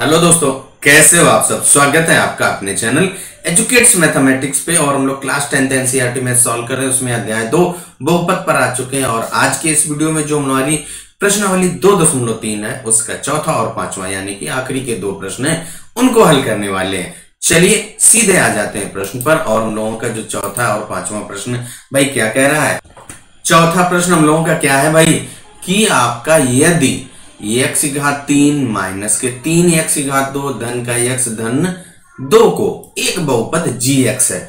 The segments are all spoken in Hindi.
हेलो दोस्तों, कैसे हो आप सब। स्वागत है आपका अपने चैनल एजुकेट्स मैथमेटिक्स पे। और हम लोग क्लास 10th एनसीईआरटी में सॉल्व कर रहे हैं। उसमें अध्याय 2 बहुपद पर आ चुके हैं। और आज के इस वीडियो में जो हमारी प्रश्नावली 2.3 है उसका चौथा और पांचवा यानी कि आखिरी के दो प्रश्न है उनको हल करने वाले हैं। चलिए सीधे आ जाते हैं प्रश्न पर। और हम लोगों का जो चौथा और पांचवा प्रश्न भाई क्या कह रहा है। चौथा प्रश्न हम लोगों का क्या है भाई कि आपका यदि x घात 3 माइनस के 3x2 धन का x धन 2 को एक बहुपद gx है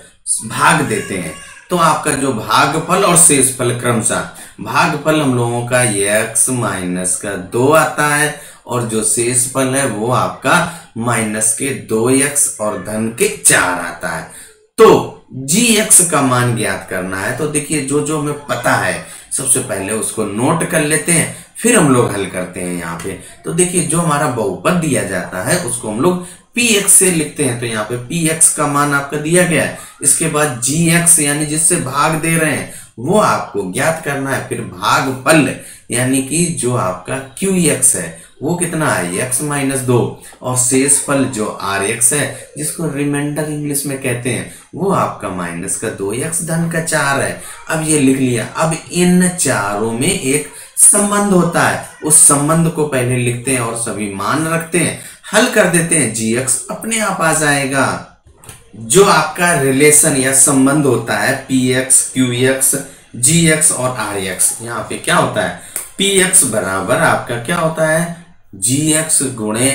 भाग देते हैं तो आपका जो भागफल और शेषफल क्रमशः भागफल हम लोगों का x माइनस का 2 आता है और जो शेषफल है वो आपका माइनस के 2x और धन के 4 आता है। तो gx का मान ज्ञात करना है। तो देखिए जो जो हमें पता है सबसे पहले उसको नोट कर लेते हैं, फिर हम लोग हल करते हैं यहाँ पे। तो देखिए जो हमारा बहुपद दिया जाता है उसको हम लोग px से लिखते हैं। तो यहाँ पे px का मान आपका दिया गया है। इसके बाद gx यानी जिससे भाग दे रहे हैं वो आपको ज्ञात करना है। फिर भागफल यानी कि जो आपका qx है वो कितना है x माइनस 2 और शेषफल जो rx है जिसको रिमाइंडर इंग्लिश में कहते हैं वो आपका माइनस का 2x धन का 4 है। अब ये लिख लिया। अब इन चारों में एक संबंध होता है, उस संबंध को पहले लिखते हैं और सभी मान रखते हैं, हल कर देते हैं, gx अपने आप आ जाएगा। जो आपका रिलेशन या संबंध होता है px qx gx और rx, यहाँ पे क्या होता है px बराबर आपका क्या होता है gx गुणे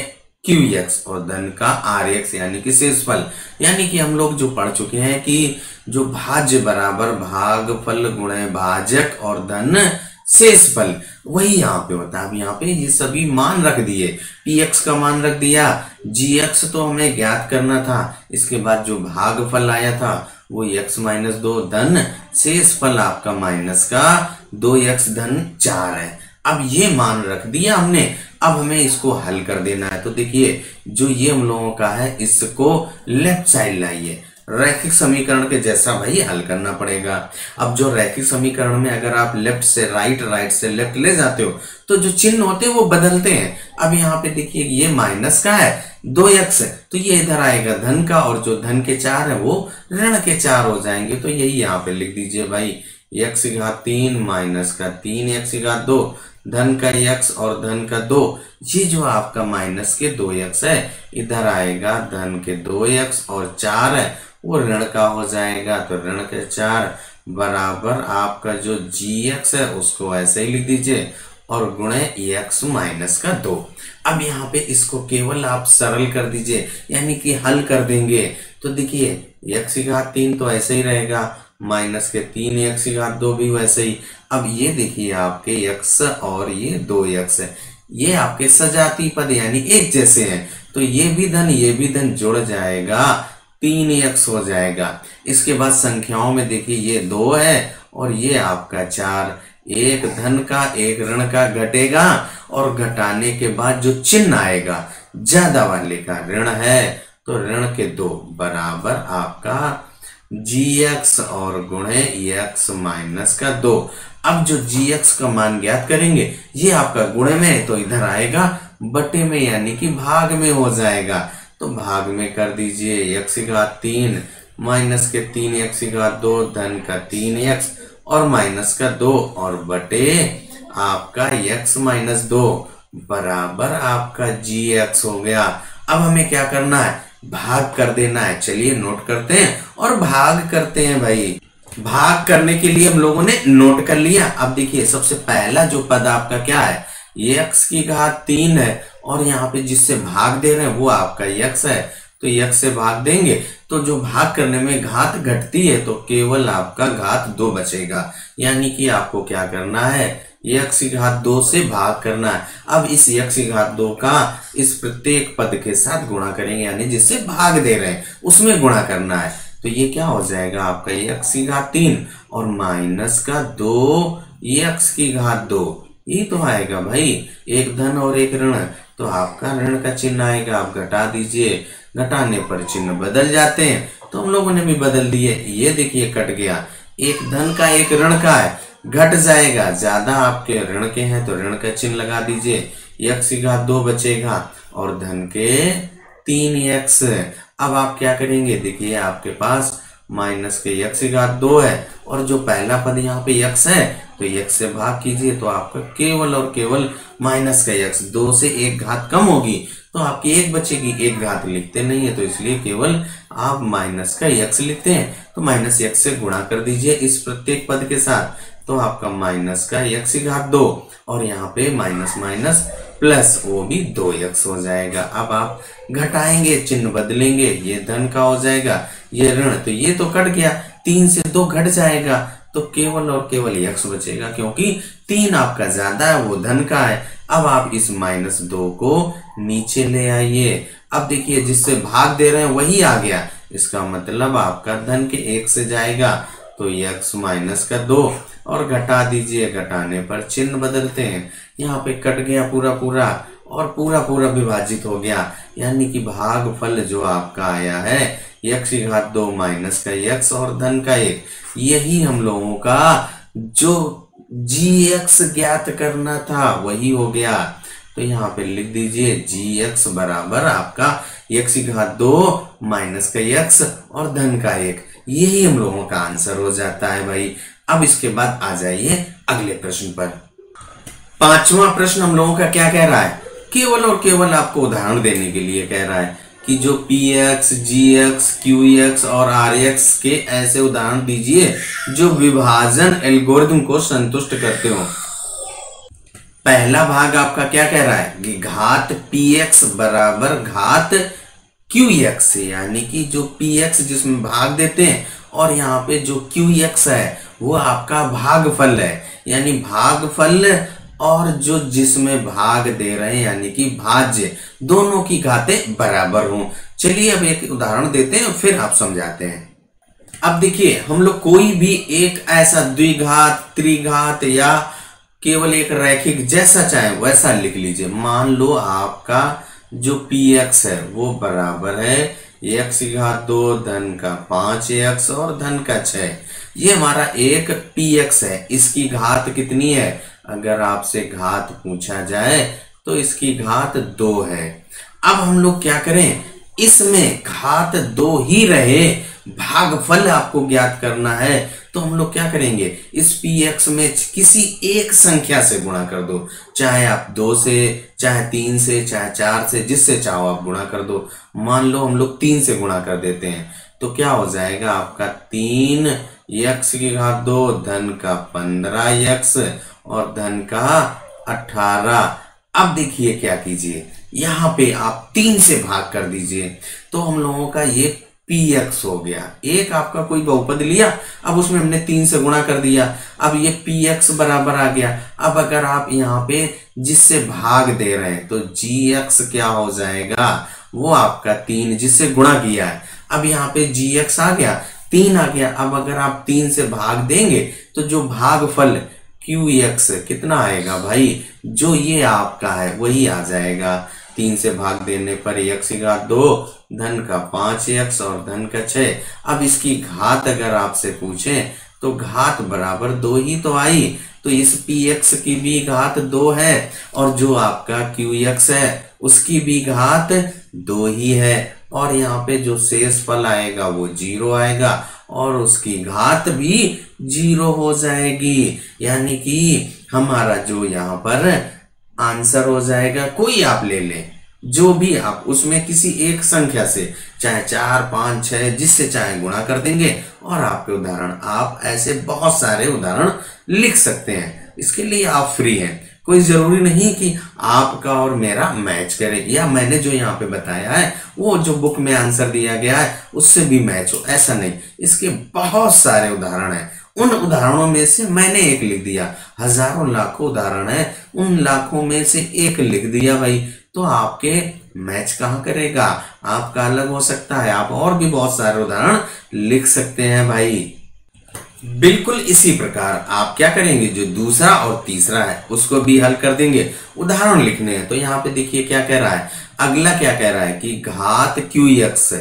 qx और धन का rx यानी कि शेषफल। यानी कि हम लोग जो पढ़ चुके हैं कि जो भाज्य बराबर भागफल गुणे भाजक और धन शेषफल, वही यहाँ पे होता है। अब यहाँ पे ये सभी मान रख दिए, px का मान रख दिया, gx तो हमें ज्ञात करना था, इसके बाद जो भागफल आया था वो x माइनस 2 धन शेषफल आपका माइनस का 2x धन 4 है। अब ये मान रख दिया हमने, अब हमें इसको हल कर देना है। तो देखिए जो ये हम लोगों का है इसको लेफ्ट साइड लाइए, रैखिक समीकरण के जैसा भाई हल करना पड़ेगा। अब जो रैखिक समीकरण में अगर आप लेफ्ट से राइट, राइट से लेफ्ट ले जाते हो तो जो चिन्ह होते हैं वो बदलते हैं। अब यहाँ पे देखिए ये माइनस का है 2x है तो ये इधर आएगा धन का, और जो धन के 4 है वो ऋण के 4 हो जाएंगे। तो यही यहाँ पे लिख दीजिए भाई x घात 3 माइनस का 3x घात 2 धन का x और धन का 2, ये जो आपका माइनस के 2x है इधर आएगा धन के 2x और 4 है वो ऋण का हो जाएगा। तो ऋण के 4 बराबर आपका जो gx है उसको ऐसे ही लिख दीजिए और गुणे x माइनस का 2। अब यहाँ पे इसको केवल आप सरल कर दीजिए यानी कि हल कर देंगे। तो देखिए x घात 3 तो ऐसे ही रहेगा, माइनस के 3x घात 2 भी वैसे ही। अब ये देखिए आपके x और ये 2x है, ये आपके सजाती पद यानी एक जैसे हैं तो ये भी धन जुड़ जाएगा 3x हो जाएगा। इसके बाद संख्याओं में देखिए ये 2 है और ये आपका 4, एक धन का एक ऋण का घटेगा और घटाने के बाद जो चिन्ह आएगा ज्यादा वाले का ऋण है तो ऋण के 2 बराबर आपका gx और गुणे x माइनस का 2। अब जो gx का मान ज्ञात करेंगे ये आपका गुणे में तो इधर आएगा बटे में यानी कि भाग में हो जाएगा। तो भाग में कर दीजिए x घात 3 माइनस के 3x घात 2 धन का 3x और माइनस का 2 और बटे आपका x माइनस 2 बराबर आपका gx हो गया। अब हमें क्या करना है भाग कर देना है। चलिए नोट करते हैं और भाग करते हैं भाई। भाग करने के लिए हम लोगों ने नोट कर लिया। अब देखिए सबसे पहला जो पद आपका क्या है ये x की घात 3 है और यहाँ पे जिससे भाग दे रहे हैं वो आपका x है तो x से भाग देंगे तो जो भाग करने में घात घटती है तो केवल आपका घात 2 बचेगा। यानी कि आपको क्या करना है x घात 2 से भाग करना है। अब इस x घात 2 का इस प्रत्येक पद के साथ गुणा करेंगे यानी जिससे भाग दे रहे हैं उसमें गुणा करना है। तो ये क्या हो जाएगा आपका x घात 3 और माइनस का 2 x की घात 2, ये तो आएगा भाई एक धन और एक ऋण तो आपका ऋण का चिन्ह आएगा। आप घटा दीजिए, घटाने पर चिन्ह बदल जाते हैं तो हम लोगों ने भी बदल दिए। ये देखिए कट गया, एक धन का एक ऋण का है घट जाएगा, ज्यादा आपके ऋण के हैं तो ऋण का चिन्ह लगा दीजिए, x की घात 2 बचेगा और धन के 3x। अब आप क्या करेंगे, देखिए आपके पास माइनस के x की घात 2 है और जो पहला पद यहाँ पे x है तो x से भाग कीजिए तो आपका केवल और केवल माइनस का x। 2 से एक घात कम होगी तो आपकी एक बचेगी, एक घात लिखते नहीं है तो इसलिए केवल आप माइनस का x लिखते हैं। तो माइनस x से गुणा कर दीजिए इस प्रत्येक पद के साथ तो आपका माइनस का x की घात 2 और यहाँ पे माइनस माइनस प्लस वो भी 2x हो जाएगा। अब आप घटाएंगे, चिन्ह बदलेंगे, ये धन का हो जाएगा, ये ऋण, तो ये तो कट गया, 3 से 2 घट जाएगा तो केवल और केवल x बचेगा क्योंकि 3 आपका ज्यादा है, वो धन का है। अब आप इस माइनस 2 को नीचे ले आइए। अब देखिए जिससे भाग दे रहे हैं वही आ गया, इसका मतलब आपका धन के 1 से जाएगा तो x माइनस का 2 और घटा दीजिए, घटाने पर चिन्ह बदलते हैं, यहाँ पे कट गया पूरा पूरा और पूरा पूरा विभाजित हो गया, यानी कि भागफल जो आपका आया है x की घात 2 माइनस का x और धन का 1। यही हम लोगों का जो gx ज्ञात करना था वही हो गया। तो यहाँ पे लिख दीजिए gx बराबर आपका x की घात 2 माइनस का x और धन का 1। यही हम लोगों का आंसर हो जाता है भाई। अब इसके बाद आ जाइए अगले प्रश्न पर। पांचवा प्रश्न हम लोगों का क्या कह रहा है, केवल और केवल आपको उदाहरण देने के लिए कह रहा है कि जो px, gx, qx और rx के ऐसे उदाहरण दीजिए जो विभाजन एल्गोरिथम को संतुष्ट करते हो। पहला भाग आपका क्या कह रहा है कि घात px बराबर घात qx, यानी कि जो px जिसमें भाग देते हैं और यहाँ पे जो qx है वो आपका भागफल है, यानी भागफल और जो जिसमें भाग दे रहे हैं यानी कि भाज्य, दोनों की घातें बराबर हों। चलिए अब एक उदाहरण देते हैं फिर आप समझाते हैं। अब देखिए हम लोग कोई भी एक ऐसा द्विघात, त्रिघात या केवल एक रैखिक जैसा चाहे वैसा लिख लीजिए। मान लो आपका जो px है वो बराबर है x की घात 2 धन का 5x और धन का 6। ये हमारा एक px है, इसकी घात कितनी है, अगर आपसे घात पूछा जाए तो इसकी घात 2 है। अब हम लोग क्या करें, इसमें घात 2 ही रहे, भागफल आपको ज्ञात करना है तो हम लोग क्या करेंगे, इस px में किसी एक संख्या से गुणा कर दो, चाहे आप 2 से, चाहे 3 से, चाहे 4 से, जिससे चाहो आप गुणा कर दो। मान लो हम लोग 3 से गुणा कर देते हैं तो क्या हो जाएगा आपका 3x की घात 2 धन का 15x और धन का 18। अब देखिए क्या कीजिए, यहाँ पे आप 3 से भाग कर दीजिए तो हम लोगों का ये px हो गया। एक आपका कोई बहुपद लिया, अब उसमें हमने 3 से गुणा कर दिया, अब ये px बराबर आ गया। अब अगर आप यहाँ पे जिससे भाग दे रहे हैं तो gx क्या हो जाएगा, वो आपका 3 जिससे गुणा किया है, अब यहाँ पे gx आ गया, 3 आ गया। अब अगर आप 3 से भाग देंगे तो जो भागफल qx कितना आएगा भाई, जो ये आपका है वही आ जाएगा। 3 से भाग देने पर x की घात 2 धन का 5x और धन का 6। अब इसकी घात अगर आपसे पूछें तो घात बराबर 2 ही तो आई, तो इस px की भी घात 2 है और जो आपका qx है उसकी भी घात 2 ही है और यहाँ पे जो शेष फल आएगा वो 0 आएगा और उसकी घात भी 0 हो जाएगी। यानी कि हमारा जो यहाँ पर आंसर हो जाएगा, कोई आप ले लें जो भी आप उसमें किसी एक संख्या से, चाहे 4, 5, 6 जिससे चाहे गुणा कर देंगे और आपके उदाहरण, आप ऐसे बहुत सारे उदाहरण लिख सकते हैं। इसके लिए आप फ्री हैं, कोई जरूरी नहीं कि आपका और मेरा मैच करे या मैंने जो यहाँ पे बताया है वो जो बुक में आंसर दिया गया है उससे भी मैच हो, ऐसा नहीं। इसके बहुत सारे उदाहरण हैं, उन उदाहरणों में से मैंने एक लिख दिया। हजारों लाखों उदाहरण है, उन लाखों में से एक लिख दिया भाई, तो आपके मैच कहाँ करेगा, आपका अलग हो सकता है, आप और भी बहुत सारे उदाहरण लिख सकते हैं भाई। बिल्कुल इसी प्रकार आप क्या करेंगे, जो दूसरा और तीसरा है उसको भी हल कर देंगे। उदाहरण लिखने हैं तो यहाँ पे देखिए क्या कह रहा है, अगला क्या कह रहा है कि घात qx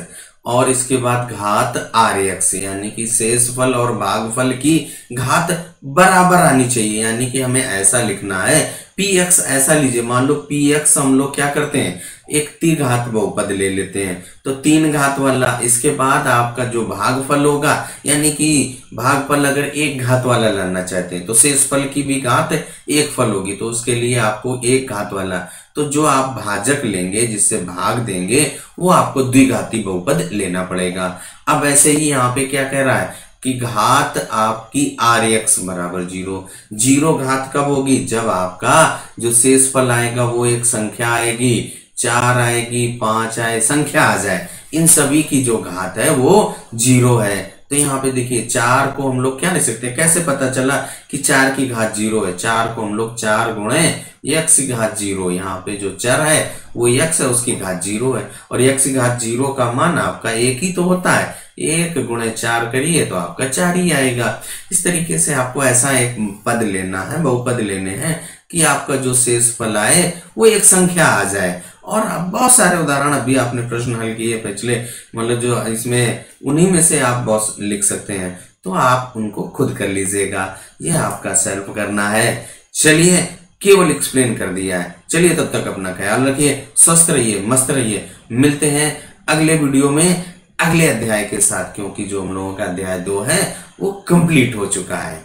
और इसके बाद घात rx, यानी कि शेषफल और भागफल की घात बराबर आनी चाहिए। यानी कि हमें ऐसा लिखना है, px ऐसा लीजिए, मान लो px हम लोग क्या करते हैं, एक द्विघात बहुपद ले लेते हैं, तो 3 घात वाला। इसके बाद आपका जो भागफल होगा, यानी कि भागफल अगर 1 घात वाला लाना चाहते हैं तो शेषफल की भी घात 1 फल होगी, तो उसके लिए आपको 1 घात वाला, तो जो आप भाजक लेंगे जिससे भाग देंगे वो आपको द्विघाती बहुपद लेना पड़ेगा। अब ऐसे ही यहाँ पे क्या कह रहा है कि घात आपकी Rx बराबर 0। 0 घात कब होगी? जब आपका जो शेषफल आएगा वो एक संख्या आएगी, 4 आएगी, 5 आए, संख्या आ जाए, इन सभी की जो घात है वो 0 है। तो यहाँ पे देखिए 4 को हम लोग क्या लिख सकते हैं, कैसे पता चला कि 4 की घात 0 है? 4 को हम लोग 4 गुणे x की घात 0, यहाँ पे जो चर है वो x है, उसकी घात 0 है, और x की घात 0 का मान आपका 1 ही तो होता है। 1 गुणे 4 करिए तो आपका 4 ही आएगा। इस तरीके से आपको ऐसा एक पद लेना है, बहुपद लेने हैं कि आपका जो शेषफल आए वो एक संख्या आ जाए। और अब बहुत सारे उदाहरण अभी आपने प्रश्न हल किए पिछले, मतलब जो इसमें उन्हीं में से आप बहुत लिख सकते हैं, तो आप उनको खुद कर लीजिएगा। ये आपका सेल्फ करना है। चलिए, केवल एक्सप्लेन कर दिया है। चलिए, तब तक अपना ख्याल रखिए, स्वस्थ रहिए, मस्त रहिए। मिलते हैं अगले वीडियो में अगले अध्याय के साथ, क्योंकि जो हम लोगों का अध्याय 2 है वो कंप्लीट हो चुका है।